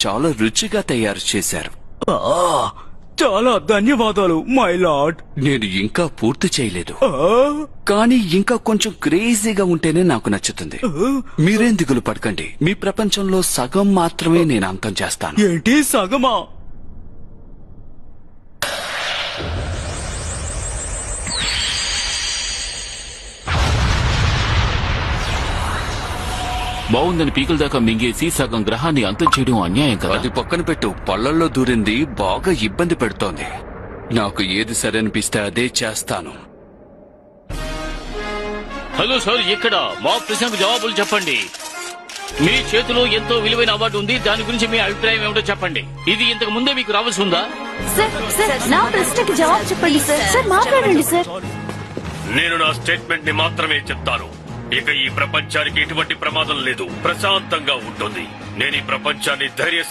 చాలా రుచిగా తయారు చేశారు. చాలా ధన్యవాదాలు మై లార్డ్. నేను ఇంకా పూర్తి చేయలేదు, కానీ ఇంకా కొంచెం క్రేజీగా ఉంటేనే నాకు నచ్చుతుంది. మీరేం దిగులు పడకండి, మీ ప్రపంచంలో సగం మాత్రమే నేను అంతం చేస్తాను. ఏంటి సగమా? బాగుందని పీకల దాకా మింగేసి సగం గ్రహాన్ని అంతం చేయడం అన్యాయం కదా. అది పక్కన పెట్టు, పళ్ళల్లో దూరింది బాగా ఇబ్బంది పెడుతోంది. నాకు ఏది సరనిపిస్తే అదే చేస్తాను. హలో సార్, ఇక్కడ మా ప్రశ్నకు జవాబులు చెప్పండి. మీ చేతిలో ఎంతో విలువైన అవార్డు ఉంది, దాని గురించి మీ అభిప్రాయం ఏమిటో చెప్పండి. ఇది ఇంతకు ముందే మీకు రావాల్సి ఉందా? సార్ నా ప్రశ్నకి జవాబు చెప్పండి సార్. సార్ మాట్లాడండి సార్. నేను నా స్టేట్మెంట్ ని మాత్రమే చెప్తాను. ఇక ఈ ప్రపంచానికి ఎటువంటి ప్రమాదం లేదు, ప్రశాంతంగా ఉంటుంది. నేను ఈ ప్రపంచాన్ని ధైర్య